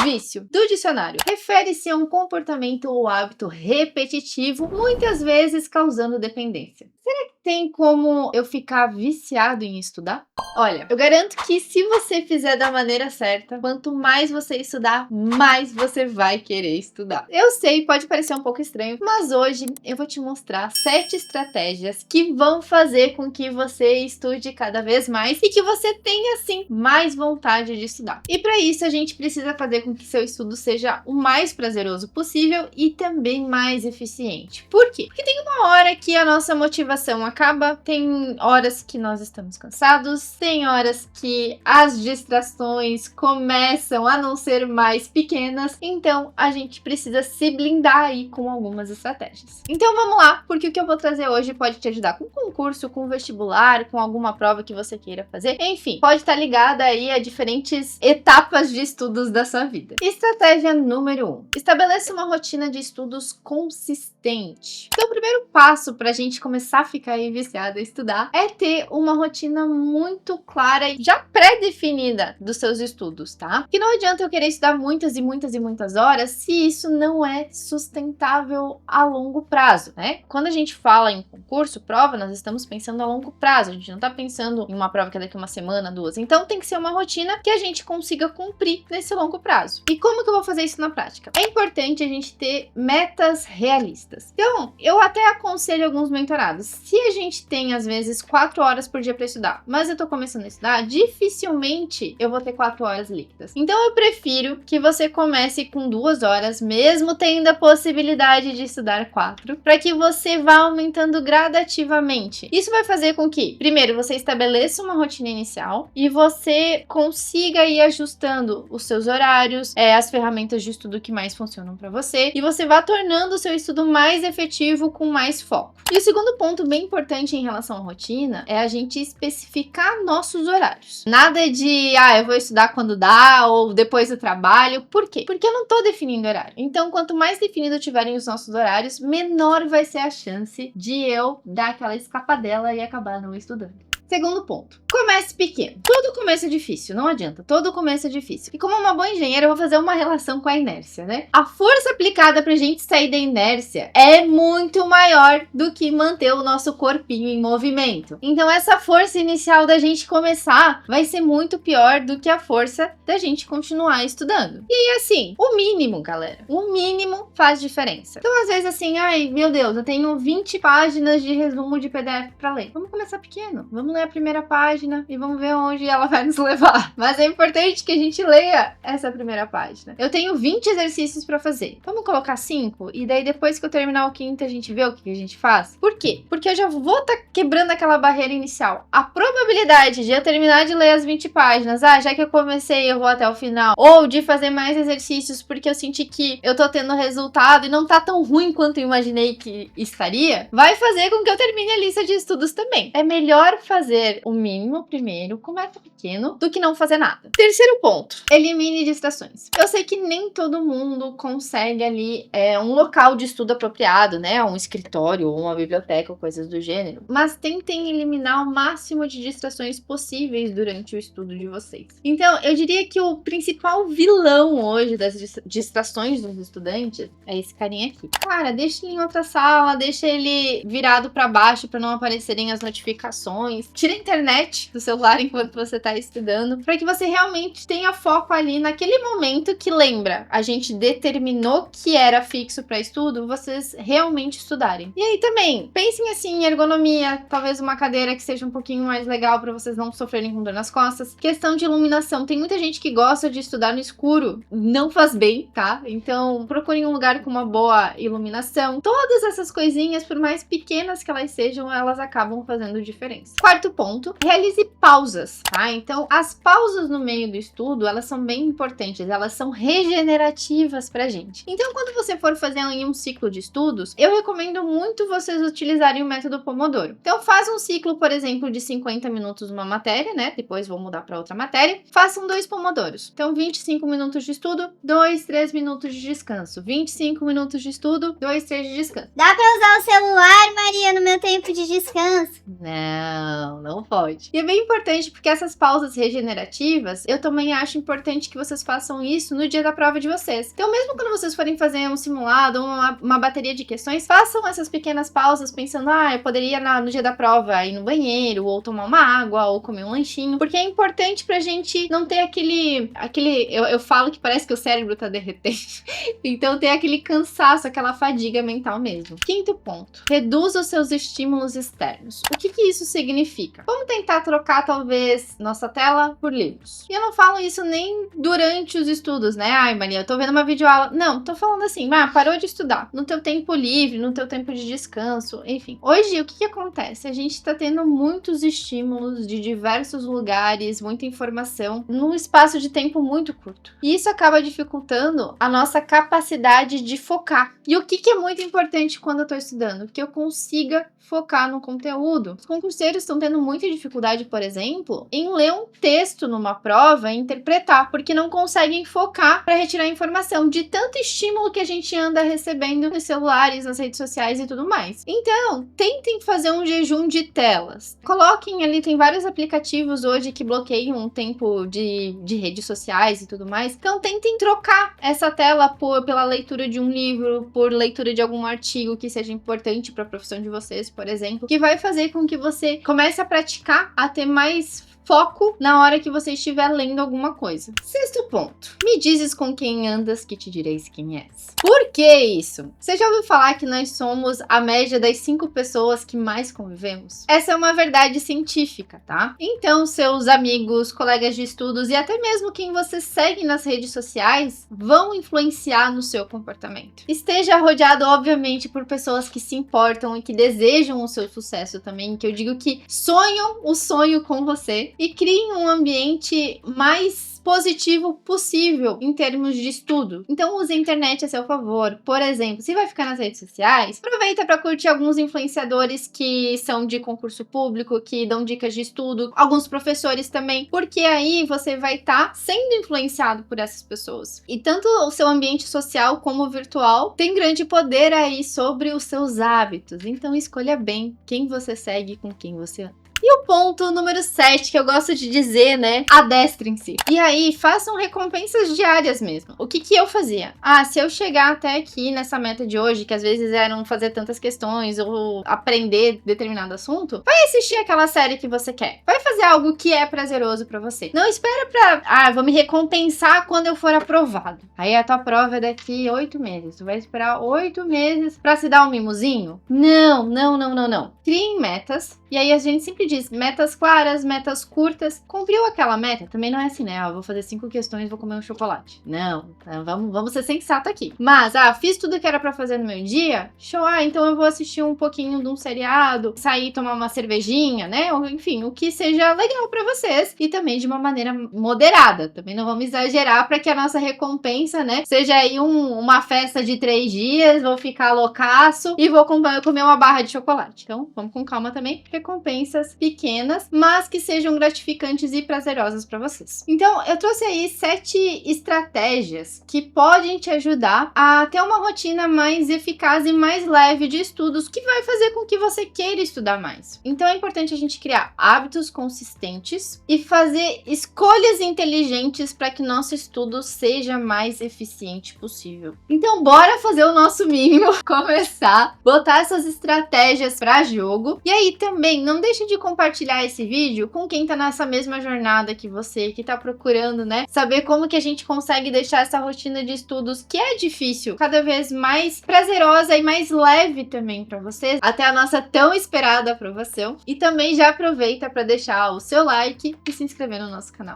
Vício, do dicionário, refere-se a um comportamento ou hábito repetitivo, muitas vezes causando dependência. Será que tem como eu ficar viciado em estudar? Olha, eu garanto que se você fizer da maneira certa, quanto mais você estudar, mais você vai querer estudar. Eu sei, pode parecer um pouco estranho, mas hoje eu vou te mostrar 7 estratégias que vão fazer com que você estude cada vez mais e que você tenha, assim, mais vontade de estudar. E para isso, a gente precisa fazer com que seu estudo seja o mais prazeroso possível e também mais eficiente. Por quê? Porque tem uma hora que a nossa motivação acaba, tem horas que nós estamos cansados, tem horas que as distrações começam a não ser mais pequenas, então a gente precisa se blindar aí com algumas estratégias. Então vamos lá, porque o que eu vou trazer hoje pode te ajudar com concurso, com vestibular, com alguma prova que você queira fazer, enfim, pode estar ligada aí a diferentes etapas de estudos da sua vida. Estratégia número 1. Estabeleça uma rotina de estudos consistente. Então o primeiro passo para a gente começar a ficar aí viciado a estudar é ter uma rotina muito clara e já pré-definida dos seus estudos, tá? Porque não adianta eu querer estudar muitas e muitas e muitas horas se isso não é sustentável a longo prazo, né? Quando a gente fala em concurso, prova, nós estamos pensando a longo prazo, a gente não tá pensando em uma prova que é daqui uma semana, 2. Então tem que ser uma rotina que a gente consiga cumprir nesse longo prazo. E como que eu vou fazer isso na prática? É importante a gente ter metas realistas. Então, eu até aconselho alguns mentorados. Se a gente tem, às vezes, 4 horas por dia para estudar, mas eu tô começando a estudar, dificilmente eu vou ter 4 horas líquidas. Então eu prefiro que você comece com 2 horas, mesmo tendo a possibilidade de estudar 4, para que você vá aumentando gradativamente. Isso vai fazer com que, primeiro, você estabeleça uma rotina inicial e você consiga ir ajustando os seus horários, as ferramentas de estudo que mais funcionam para você, e você vá tornando o seu estudo mais efetivo com mais foco. E o segundo ponto bem importante em relação à rotina é a gente especificar nossos horários. Nada de, eu vou estudar quando dá ou depois do trabalho. Por quê? Porque eu não tô definindo horário. Então, quanto mais definido tiverem os nossos horários, menor vai ser a chance de eu dar aquela escapadela e acabar não estudando. Segundo ponto, comece pequeno. Todo começo é difícil, não adianta, todo começo é difícil. E como uma boa engenheira, eu vou fazer uma relação com a inércia, né? A força aplicada pra gente sair da inércia é muito maior do que manter o nosso corpinho em movimento. Então essa força inicial da gente começar vai ser muito pior do que a força da gente continuar estudando. E aí assim, o mínimo, galera, o mínimo faz diferença. Então às vezes assim, meu Deus, eu tenho 20 páginas de resumo de PDF pra ler. Vamos começar pequeno, vamos ler a primeira página e vamos ver onde ela vai nos levar. Mas é importante que a gente leia essa primeira página. Eu tenho 20 exercícios para fazer. Vamos colocar 5? E daí depois que eu terminar o quinto a gente vê o que a gente faz? Por quê? Porque eu já vou estar quebrando aquela barreira inicial. A probabilidade de eu terminar de ler as 20 páginas, já que eu comecei eu vou até o final, ou de fazer mais exercícios porque eu senti que eu tô tendo resultado e não tá tão ruim quanto eu imaginei que estaria, vai fazer com que eu termine a lista de estudos também. É melhor fazer o mínimo primeiro, começa pequeno, do que não fazer nada. Terceiro ponto, elimine distrações. Eu sei que nem todo mundo consegue ali um local de estudo apropriado, né? Um escritório ou uma biblioteca ou coisas do gênero, mas tentem eliminar o máximo de distrações possíveis durante o estudo de vocês. Então, eu diria que o principal vilão hoje das distrações dos estudantes é esse carinha aqui. Cara, deixa ele em outra sala, deixa ele virado para baixo para não aparecerem as notificações. Tira a internet do celular enquanto você está estudando, para que você realmente tenha foco ali naquele momento que, lembra, a gente determinou que era fixo para estudo, vocês realmente estudarem. E aí também, pensem assim em ergonomia, talvez uma cadeira que seja um pouquinho mais legal para vocês não sofrerem com dor nas costas. Questão de iluminação, tem muita gente que gosta de estudar no escuro, não faz bem, tá? Então procurem um lugar com uma boa iluminação. Todas essas coisinhas, por mais pequenas que elas sejam, elas acabam fazendo diferença. Quarto ponto, realize pausas, tá? Então, as pausas no meio do estudo, elas são bem importantes, elas são regenerativas pra gente. Então, quando você for fazer um ciclo de estudos, eu recomendo muito vocês utilizarem o método Pomodoro. Então, faz um ciclo, por exemplo, de 50 minutos numa matéria, né? Depois vou mudar para outra matéria. Façam 2 Pomodoros. Então, 25 minutos de estudo, 2, 3 minutos de descanso. 25 minutos de estudo, 2, 3 de descanso. Dá pra usar o celular, Maria, no meu tempo de descanso? Não. não pode. E é bem importante porque essas pausas regenerativas, eu também acho importante que vocês façam isso no dia da prova de vocês. Então, mesmo quando vocês forem fazer um simulado, uma bateria de questões, façam essas pequenas pausas pensando, eu poderia no dia da prova ir no banheiro, ou tomar uma água, ou comer um lanchinho, porque é importante pra gente não ter eu falo que parece que o cérebro tá derretendo, então tem aquele cansaço, aquela fadiga mental mesmo. Quinto ponto, reduza os seus estímulos externos. O que isso significa? Vamos tentar trocar, talvez, nossa tela por livros. E eu não falo isso nem durante os estudos, né? Ai, Maria, eu tô vendo uma videoaula. Não, tô falando assim, parou de estudar. No teu tempo livre, no teu tempo de descanso, enfim. Hoje, o que acontece? A gente tá tendo muitos estímulos de diversos lugares, muita informação, num espaço de tempo muito curto. E isso acaba dificultando a nossa capacidade de focar. E o que é muito importante quando eu tô estudando? Que eu consiga focar no conteúdo. Os concurseiros estão tendo muita dificuldade, por exemplo, em ler um texto numa prova e interpretar, porque não conseguem focar para retirar a informação de tanto estímulo que a gente anda recebendo nos celulares, nas redes sociais e tudo mais. Então, tentem fazer um jejum de telas. Coloquem ali, tem vários aplicativos hoje que bloqueiam o tempo de redes sociais e tudo mais. Então, tentem trocar essa tela pela leitura de um livro, por leitura de algum artigo que seja importante para a profissão de vocês, por exemplo, que vai fazer com que você comece a praticar, a ter mais foco na hora que você estiver lendo alguma coisa. Sexto ponto. Me dizes com quem andas que te direis quem és. Por que isso? Você já ouviu falar que nós somos a média das 5 pessoas que mais convivemos? Essa é uma verdade científica, tá? Então, seus amigos, colegas de estudos e até mesmo quem você segue nas redes sociais vão influenciar no seu comportamento. Esteja rodeado, obviamente, por pessoas que se importam e que desejam o seu sucesso também, que eu digo que sonham o sonho com você e criem um ambiente mais positivo possível em termos de estudo. Então use a internet a seu favor. Por exemplo, se vai ficar nas redes sociais, aproveita para curtir alguns influenciadores que são de concurso público, que dão dicas de estudo, alguns professores também, porque aí você vai estar sendo influenciado por essas pessoas. E tanto o seu ambiente social como o virtual tem grande poder aí sobre os seus hábitos. Então escolha bem quem você segue, com quem você anda. E o ponto número 7, que eu gosto de dizer, né? Adestrem-se. E aí, façam recompensas diárias mesmo. O que eu fazia? Se eu chegar até aqui nessa meta de hoje, que às vezes eram fazer tantas questões ou aprender determinado assunto, vai assistir aquela série que você quer. Vai fazer algo que é prazeroso pra você. Não espera vou me recompensar quando eu for aprovado. Aí a tua prova é daqui 8 meses. Tu vai esperar 8 meses pra se dar um mimosinho? Não. Criem metas. E aí a gente sempre diz metas claras, metas curtas. Cumpriu aquela meta? Também não é assim, né? Eu vou fazer 5 questões e vou comer um chocolate. Não, vamos ser sensato aqui. Mas, fiz tudo que era pra fazer no meu dia? Show, então eu vou assistir um pouquinho de um seriado, sair tomar uma cervejinha, né? Ou, enfim, o que seja legal pra vocês. E também de uma maneira moderada. Também não vamos exagerar pra que a nossa recompensa, né? Seja aí uma festa de 3 dias, vou ficar loucaço e vou comer uma barra de chocolate. Então, vamos com calma também. Recompensas pequenas, mas que sejam gratificantes e prazerosas para vocês. Então, eu trouxe aí 7 estratégias que podem te ajudar a ter uma rotina mais eficaz e mais leve de estudos, que vai fazer com que você queira estudar mais. Então, é importante a gente criar hábitos consistentes e fazer escolhas inteligentes para que nosso estudo seja mais eficiente possível. Então, bora fazer o nosso mínimo, começar, botar essas estratégias para jogo. E aí também não deixe de compartilhar esse vídeo com quem tá nessa mesma jornada que você, que tá procurando, né, saber como que a gente consegue deixar essa rotina de estudos, que é difícil, cada vez mais prazerosa e mais leve também para vocês, até a nossa tão esperada aprovação. E também já aproveita para deixar o seu like e se inscrever no nosso canal.